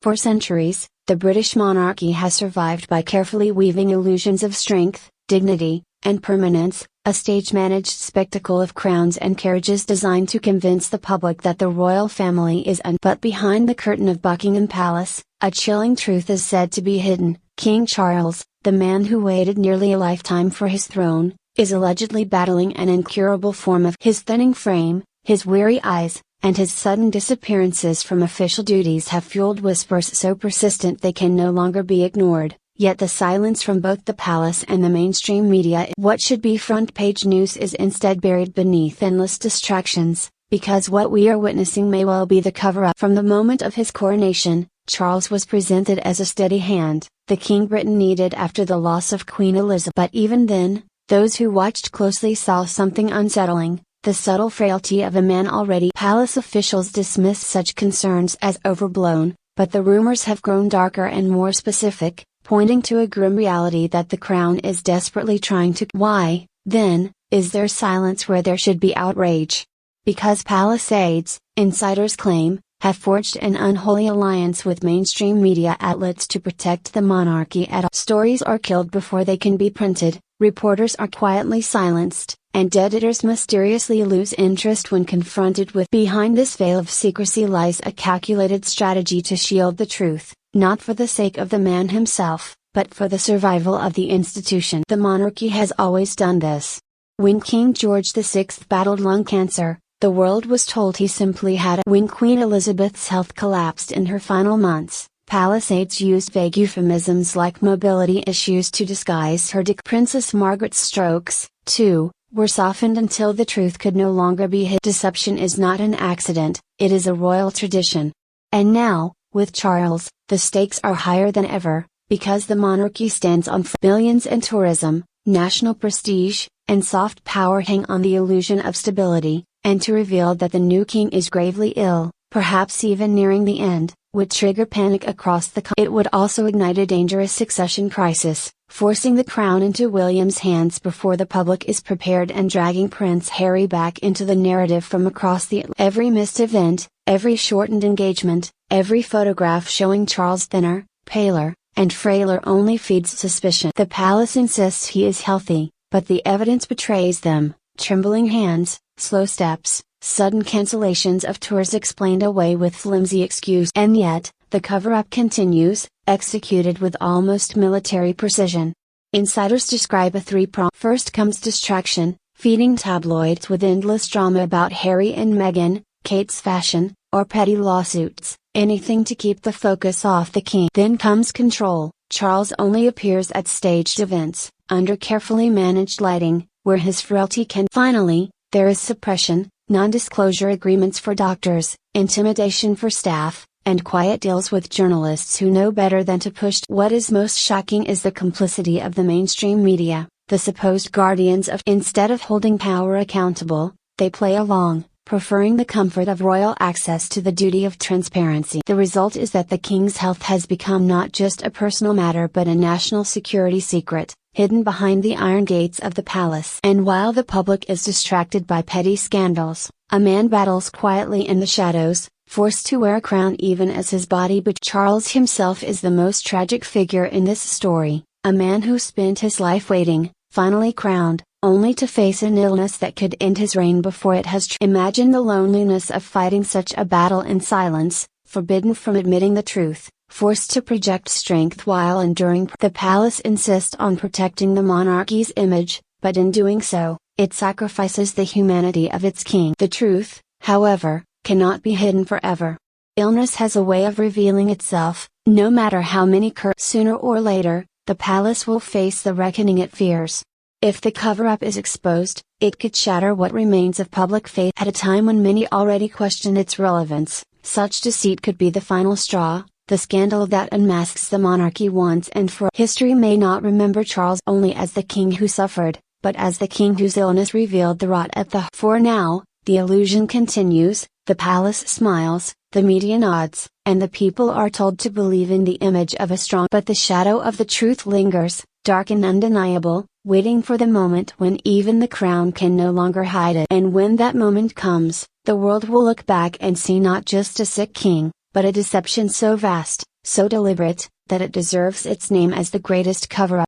For centuries, the British monarchy has survived by carefully weaving illusions of strength, dignity, and permanence, a stage-managed spectacle of crowns and carriages designed to convince the public that the royal family is But behind the curtain of Buckingham Palace, a chilling truth is said to be hidden. King Charles, the man who waited nearly a lifetime for his throne, is allegedly battling an incurable form of his thinning frame, his weary eyes, and his sudden disappearances from official duties have fueled whispers so persistent they can no longer be ignored. Yet the silence from both the palace and the mainstream media, what should be front-page news, is instead buried beneath endless distractions, because what we are witnessing may well be the cover-up. From the moment of his coronation, Charles was presented as a steady hand, the king Britain needed after the loss of Queen Elizabeth. But even then, those who watched closely saw something unsettling, the subtle frailty of a man already. Palace officials dismissed such concerns as overblown, but the rumors have grown darker and more specific, pointing to a grim reality that the crown is desperately trying to. Why, then, is there silence where there should be outrage? Because palace aides, insiders claim, have forged an unholy alliance with mainstream media outlets to protect the monarchy at all. Stories are killed before they can be printed, reporters are quietly silenced, and editors mysteriously lose interest when confronted with. Behind this veil of secrecy lies a calculated strategy to shield the truth, not for the sake of the man himself, but for the survival of the institution. The monarchy has always done this. When King George VI battled lung cancer, the world was told he simply had. When Queen Elizabeth's health collapsed in her final months, palace aides used vague euphemisms like mobility issues to disguise her decline. Princess Margaret's strokes, too, were softened until the truth could no longer be hid. Deception is not an accident, it is a royal tradition. And now, with Charles, the stakes are higher than ever, because the monarchy stands on billions, and tourism, national prestige, and soft power hang on the illusion of stability, and to reveal that the new king is gravely ill, perhaps even nearing the end, would trigger panic across the It would also ignite a dangerous succession crisis, forcing the crown into William's hands before the public is prepared and dragging Prince Harry back into the narrative from across the Every missed event, every shortened engagement, every photograph showing Charles thinner, paler, and frailer only feeds suspicion. The palace insists he is healthy, but the evidence betrays them: trembling hands, slow steps, sudden cancellations of tours explained away with flimsy excuse. And yet, the cover-up continues, executed with almost military precision. Insiders describe a three-pronged. First comes distraction, feeding tabloids with endless drama about Harry and Meghan, Kate's fashion, or petty lawsuits, anything to keep the focus off the king. Then comes control. Charles only appears at staged events, under carefully managed lighting, where his frailty can. Finally, there is suppression, non-disclosure agreements for doctors, intimidation for staff, and quiet deals with journalists who know better than to push. What is most shocking is the complicity of the mainstream media, the supposed guardians of. Instead of holding power accountable, they play along, preferring the comfort of royal access to the duty of transparency. The result is that the king's health has become not just a personal matter but a national security secret, hidden behind the iron gates of the palace. And while the public is distracted by petty scandals, a man battles quietly in the shadows, forced to wear a crown even as his body. But Charles himself is the most tragic figure in this story, a man who spent his life waiting, finally crowned, only to face an illness that could end his reign before it has. Imagine the loneliness of fighting such a battle in silence, forbidden from admitting the truth, forced to project strength while enduring. The palace insists on protecting the monarchy's image, but in doing so, it sacrifices the humanity of its king. The truth, however, cannot be hidden forever. Illness has a way of revealing itself, no matter how many Sooner or later, the palace will face the reckoning it fears. If the cover-up is exposed, it could shatter what remains of public faith. At a time when many already question its relevance, such deceit could be the final straw, the scandal that unmasks the monarchy once and for. History may not remember Charles only as the king who suffered, but as the king whose illness revealed the rot at the. For now, the illusion continues, the palace smiles, the media nods, and the people are told to believe in the image of a strong. But the shadow of the truth lingers, dark and undeniable, waiting for the moment when even the crown can no longer hide it. And when that moment comes, the world will look back and see not just a sick king, but a deception so vast, so deliberate, that it deserves its name as the greatest cover-up.